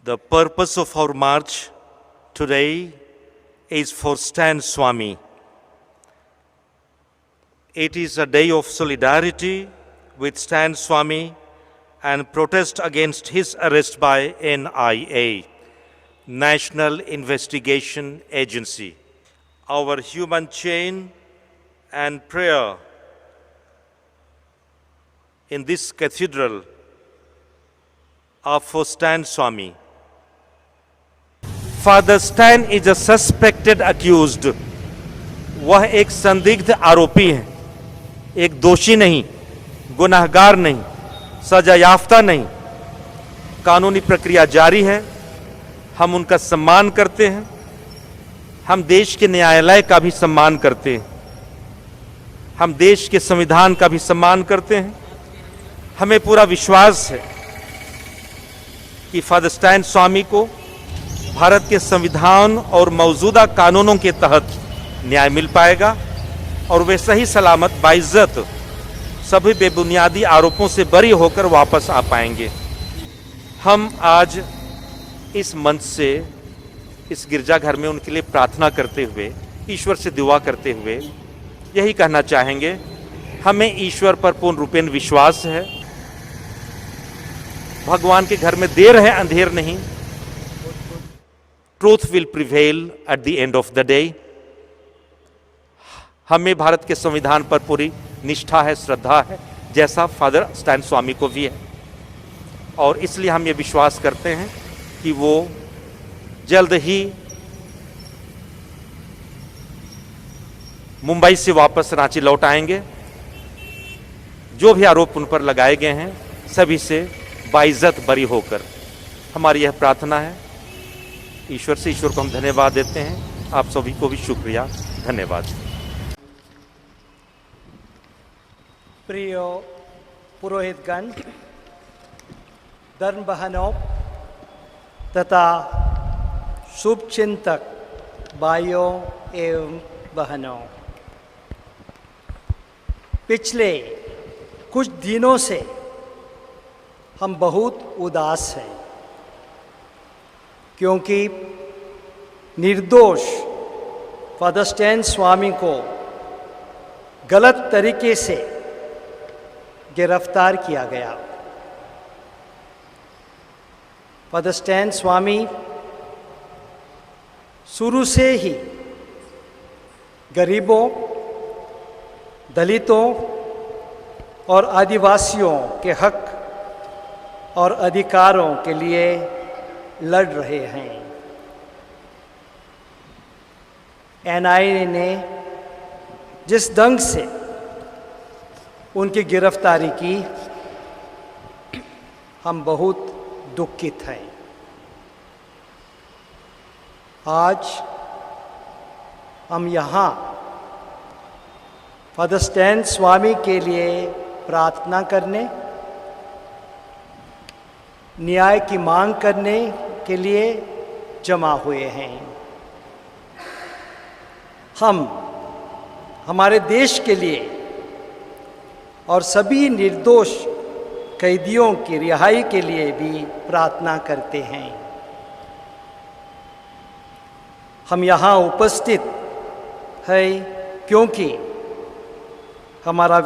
The purpose of our march today is for Stan Swami. It is a day of solidarity with Stan Swami and protest against his arrest by NIA, National Investigation Agency. Our human chain and prayer in this cathedral are for Stan Swami. Father Stan is a suspected accused. वह एक संदिग्ध आरोपी है, एक दोषी नहीं, गुनाहगार नहीं, सजा याफ्ता नहीं। कानूनी प्रक्रिया जारी है, हम उनका सम्मान करते हैं, हम देश के न्यायालय का भी सम्मान करते हैं, हम देश के संविधान का भी सम्मान करते हैं। हमें पूरा विश्वास है कि फादर स्टैन स्वामी को भारत के संविधान और मौजूदा कानूनों के तहत न्याय मिल पाएगा और वे सही सलामत बाइज्जत सभी बेबुनियादी आरोपों से बरी होकर वापस आ पाएंगे। हम आज इस मंच से इस गिरजाघर में उनके लिए प्रार्थना करते हुए, ईश्वर से दुआ करते हुए यही कहना चाहेंगे, हमें ईश्वर पर पूर्ण रूपेण विश्वास है। भगवान के घर में देर है, अंधेर नहीं। Truth will prevail at the end of the day. हमें भारत के संविधान पर पूरी निष्ठा है, श्रद्धा है, जैसा फादर स्टैन स्वामी को भी है, और इसलिए हम ये विश्वास करते हैं कि वो जल्द ही मुंबई से वापस रांची लौट आएंगे। जो भी आरोप उन पर लगाए गए हैं सभी से बाइज्जत बरी होकर, हमारी यह प्रार्थना है। ईश्वर को हम धन्यवाद देते हैं। आप सभी को भी शुक्रिया, धन्यवाद। प्रिय पुरोहितगण, धर्म बहनों तथा शुभचिंतक भाइयों एवं बहनों, पिछले कुछ दिनों से हम बहुत उदास हैं क्योंकि निर्दोष फादर स्टैन स्वामी को गलत तरीके से गिरफ्तार किया गया। फादर स्टैन स्वामी शुरू से ही गरीबों, दलितों और आदिवासियों के हक और अधिकारों के लिए लड़ रहे हैं। एनआईए ने जिस ढंग से उनकी गिरफ्तारी की, हम बहुत दुखित हैं। आज हम यहाँ फादर स्टैन स्वामी के लिए प्रार्थना करने, न्याय की मांग करने के लिए जमा हुए हैं। हम हमारे देश के लिए और सभी निर्दोष कैदियों की रिहाई के लिए भी प्रार्थना करते हैं। हम यहाँ उपस्थित हैं क्योंकि हमारा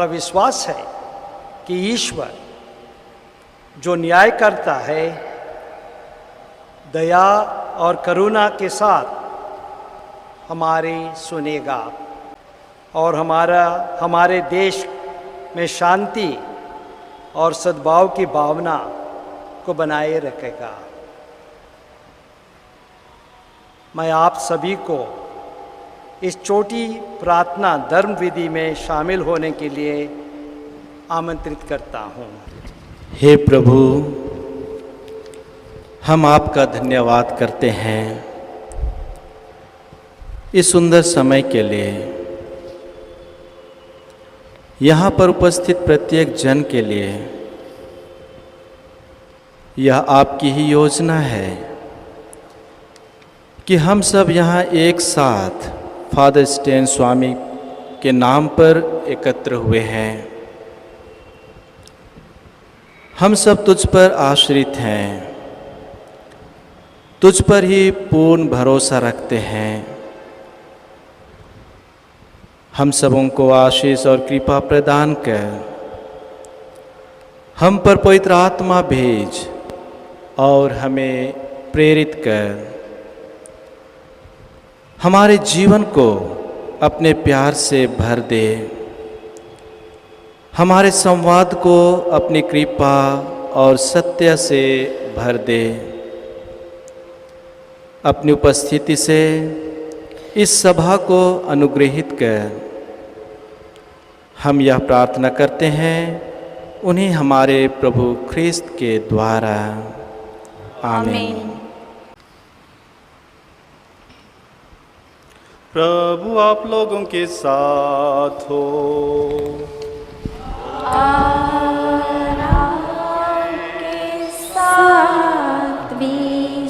विश्वास है कि ईश्वर जो न्याय करता है, दया और करुणा के साथ हमारी सुनेगा और हमारे देश में शांति और सद्भाव की भावना को बनाए रखेगा। मैं आप सभी को इस छोटी प्रार्थना धर्म विधि में शामिल होने के लिए आमंत्रित करता हूँ। हे प्रभु, हम आपका धन्यवाद करते हैं इस सुंदर समय के लिए। यहाँ पर उपस्थित प्रत्येक जन के लिए यह आपकी ही योजना है कि हम सब यहाँ एक साथ फादर स्टैन स्वामी के नाम पर एकत्र हुए हैं। हम सब तुझ पर आश्रित हैं, तुझ पर ही पूर्ण भरोसा रखते हैं। हम सबों को आशीष और कृपा प्रदान कर हम पर पवित्र आत्मा भेज और हमें प्रेरित कर। हमारे जीवन को अपने प्यार से भर दे, हमारे संवाद को अपनी कृपा और सत्य से भर दे। अपनी उपस्थिति से इस सभा को अनुग्रहित कर। हम यह प्रार्थना करते हैं उन्हें हमारे प्रभु ख्रिस्त के द्वारा, आमीन। प्रभु आप लोगों के साथ हो।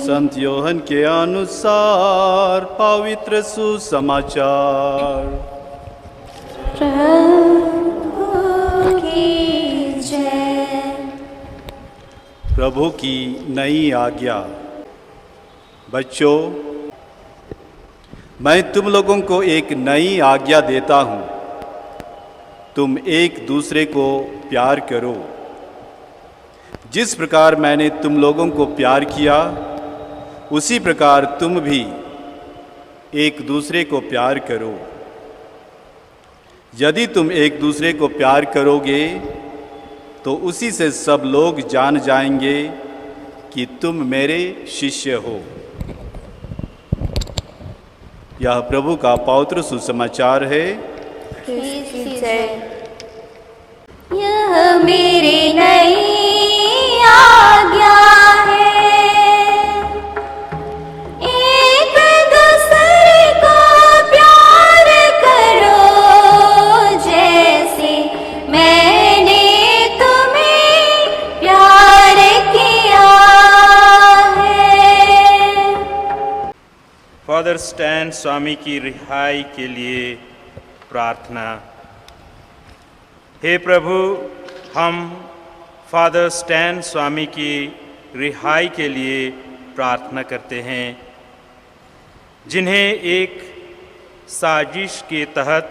संत योहन के अनुसार पवित्र सुसमाचार। प्रभु की नई आज्ञा। बच्चों, मैं तुम लोगों को एक नई आज्ञा देता हूँ, तुम एक दूसरे को प्यार करो। जिस प्रकार मैंने तुम लोगों को प्यार किया, उसी प्रकार तुम भी एक दूसरे को प्यार करो। यदि तुम एक दूसरे को प्यार करोगे तो उसी से सब लोग जान जाएंगे कि तुम मेरे शिष्य हो। यह प्रभु का पवित्र सुसमाचार है। यह मेरी नई आज्ञा है, एक दूसरे को प्यार करो जैसे मैंने तुम्हें प्यार किया है। फादर स्टैन स्वामी की रिहाई के लिए प्रार्थना। हे प्रभु, हम फादर स्टैन स्वामी की रिहाई के लिए प्रार्थना करते हैं, जिन्हें एक साजिश के तहत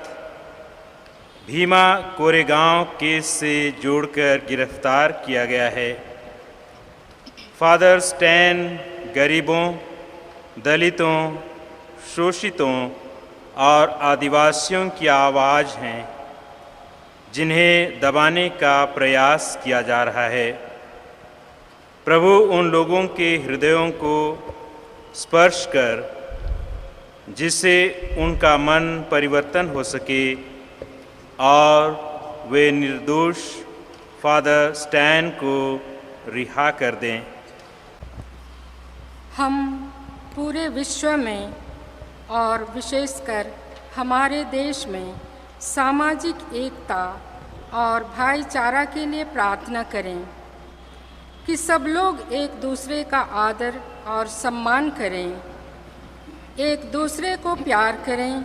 भीमा कोरेगांव केस से जोड़कर गिरफ्तार किया गया है। फादर स्टैन गरीबों, दलितों, शोषितों और आदिवासियों की आवाज़ हैं, जिन्हें दबाने का प्रयास किया जा रहा है। प्रभु, उन लोगों के हृदयों को स्पर्श कर, जिससे उनका मन परिवर्तन हो सके और वे निर्दोष फादर स्टैन को रिहा कर दें। हम पूरे विश्व में और विशेषकर हमारे देश में सामाजिक एकता और भाईचारा के लिए प्रार्थना करें कि सब लोग एक दूसरे का आदर और सम्मान करें, एक दूसरे को प्यार करें,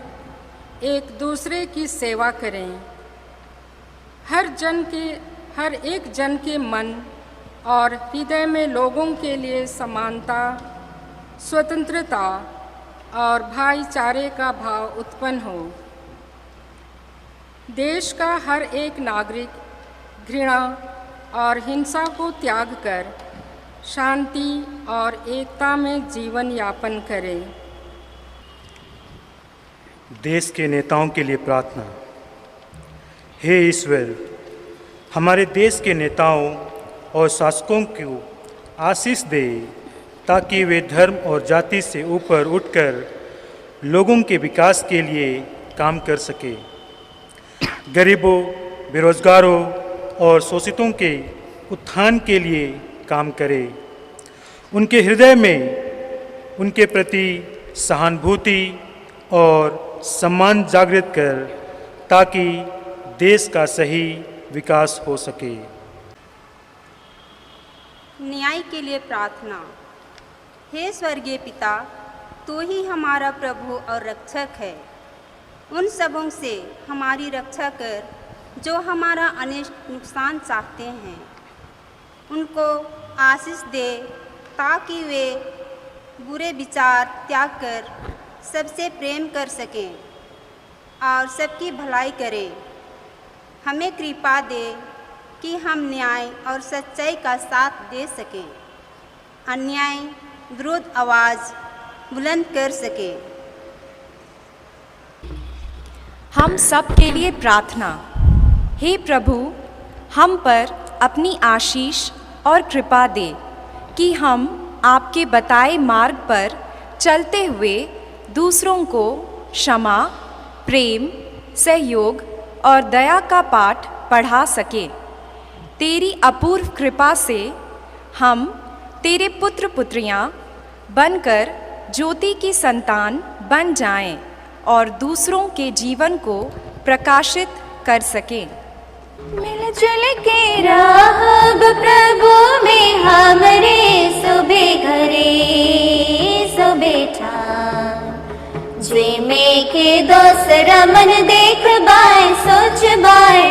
एक दूसरे की सेवा करें। हर एक जन के मन और हृदय में लोगों के लिए समानता, स्वतंत्रता और भाईचारे का भाव उत्पन्न हो। देश का हर एक नागरिक घृणा और हिंसा को त्याग कर शांति और एकता में जीवन यापन करे। देश के नेताओं के लिए प्रार्थना। हे ईश्वर, हमारे देश के नेताओं और शासकों को आशीष दे, ताकि वे धर्म और जाति से ऊपर उठकर लोगों के विकास के लिए काम कर सके। गरीबों, बेरोजगारों और शोषितों के उत्थान के लिए काम करे। उनके हृदय में उनके प्रति सहानुभूति और सम्मान जागृत कर, ताकि देश का सही विकास हो सके। न्याय के लिए प्रार्थना। हे स्वर्गीय पिता, तू ही हमारा प्रभु और रक्षक है। उन सबों से हमारी रक्षा कर जो हमारा अनिष्ट नुकसान चाहते हैं। उनको आशीष दे ताकि वे बुरे विचार त्याग कर सबसे प्रेम कर सकें और सबकी भलाई करें। हमें कृपा दे कि हम न्याय और सच्चाई का साथ दे सकें, अन्याय विरुद्ध आवाज़ बुलंद कर सकें। हम सब के लिए प्रार्थना। हे प्रभु, हम पर अपनी आशीष और कृपा दे कि हम आपके बताए मार्ग पर चलते हुए दूसरों को क्षमा, प्रेम, सहयोग और दया का पाठ पढ़ा सकें। तेरी अपूर्व कृपा से हम तेरे पुत्र पुत्रियां बनकर ज्योति की संतान बन जाएं और दूसरों के जीवन को प्रकाशित कर सकें। मिलजुल के रहब प्रभु में हमरे सुबे घरे सुबेठा जे में के दोसरा मन देख बाय सोच बाय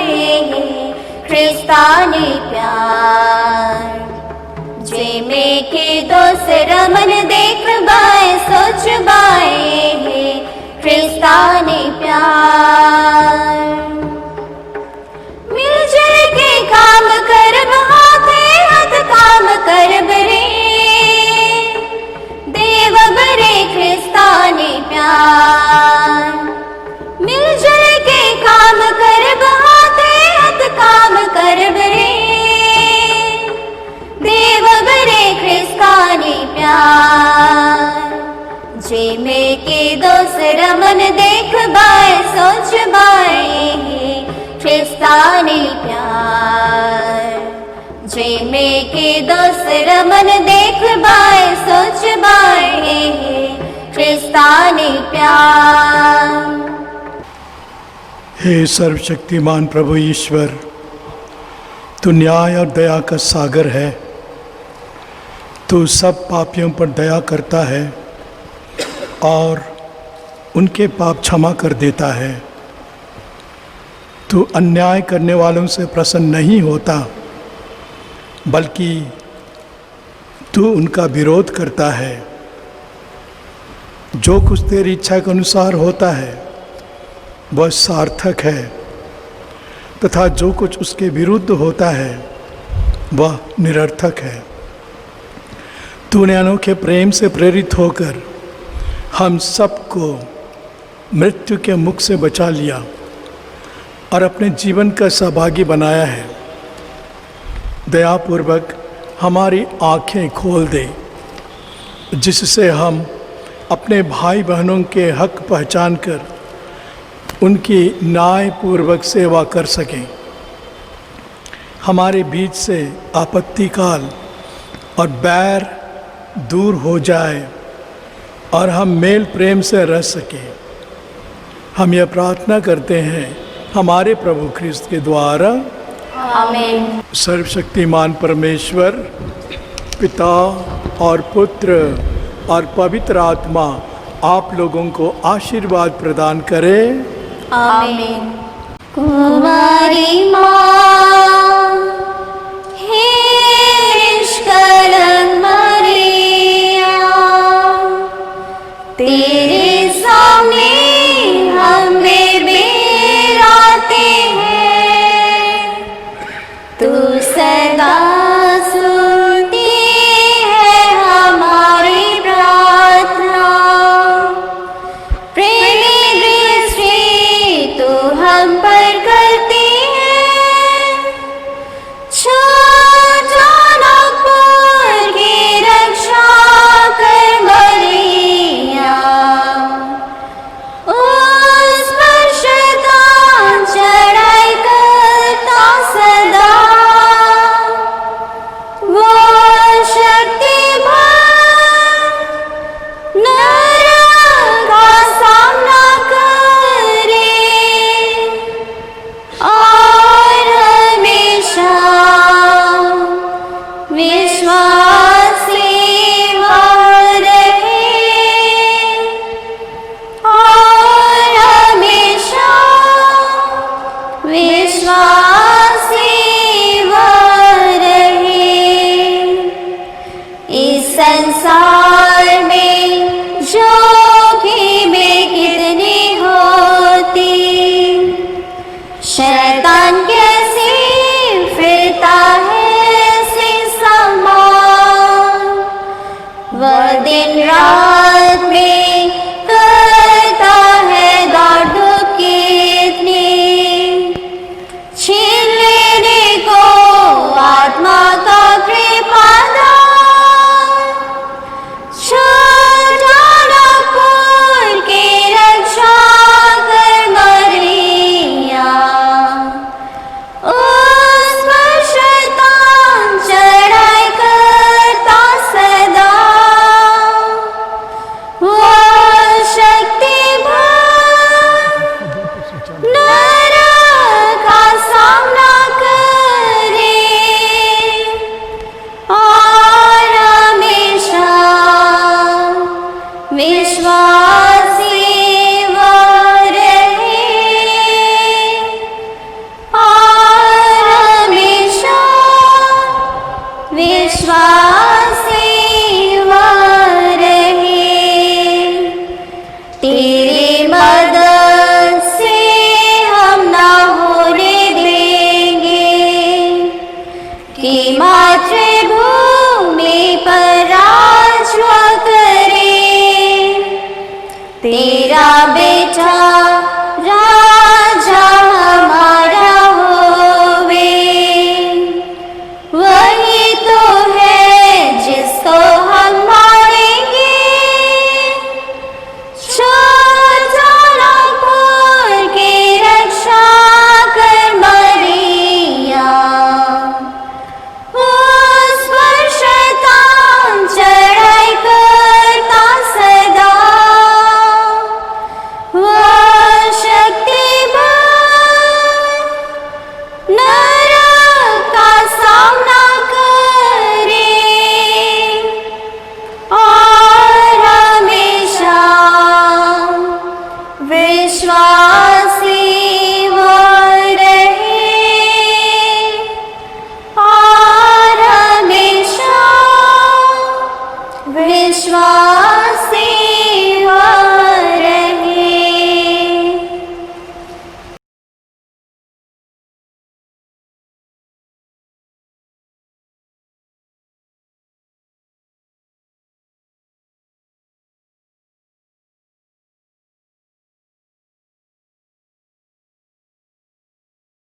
ख्रिस्तानी प्यार जे में के दोसरा मन देख बाय सोच बाय ख्रिस्तानी प्यार। मिलजुल के काम करब हाथे हाथ काम करब रे देव बरे ख्रिस्तानी प्यार। मिलजुल के काम करब हाथे हाथ काम करब रे देव बरे ख्रिस्तानी प्यार। जे में के दोसरा मन देख बाय सोच बाय ख्रिस्तानी प्यार। जे में के दोसरा मन देख बाय सोच बाय ख्रिस्तानी प्यार। हे सर्वशक्तिमान प्रभु ईश्वर, तू न्याय और दया का सागर है। तू सब पापियों पर दया करता है और उनके पाप क्षमा कर देता है। तू अन्याय करने वालों से प्रसन्न नहीं होता, बल्कि तू उनका विरोध करता है। जो कुछ तेरी इच्छा के अनुसार होता है वह सार्थक है, तथा जो कुछ उसके विरुद्ध होता है वह निरर्थक है। तूने अनोखे प्रेम से प्रेरित होकर हम सबको मृत्यु के मुख से बचा लिया और अपने जीवन का सहभागी बनाया है। दयापूर्वक हमारी आँखें खोल दे, जिससे हम अपने भाई बहनों के हक पहचान कर उनकी न्यायपूर्वक सेवा कर सकें। हमारे बीच से आपत्ति काल और बैर दूर हो जाए और हम मेल प्रेम से रह सकें। हम यह प्रार्थना करते हैं हमारे प्रभु ख्रिस्त के द्वारा। आमीन। सर्वशक्तिमान परमेश्वर पिता और पुत्र और पवित्र आत्मा आप लोगों को आशीर्वाद प्रदान करे। आमीन। कुमारी माँ हे निष्कलंक मरिया, तेरे सामने हम बेर आते हैं। तू सदा सुनती है हमारी प्रार्थना। प्रेमी दृष्टि तू हम पर करती है। जाना पर की रक्षा कर मरिया, उस पर शैतान चढ़ाई करता सदा। वो शक्तिमान नरक का सामना करे और हमेशा विश्वासी रहे और हमेशा विश्वासी रहे। संसार में जोखिमें कितनी होती, शैतान कैसे फिरता है समान, वह दिन रात में करता है दौड़ कितनी, छीन लेने को आत्मा का कृपादान, छुड़ाना पुर की रक्षा कर मरिया, उस पर शैतान चढ़ाई करता सदा, वो शक्ति नरक का सामना करे और हमेशा विश्वासी रहे, और हमेशा विश्वासी रहे। तेरी मदद से हम ना होने देंगे कि मातृभूमि पर राज करे, तेरी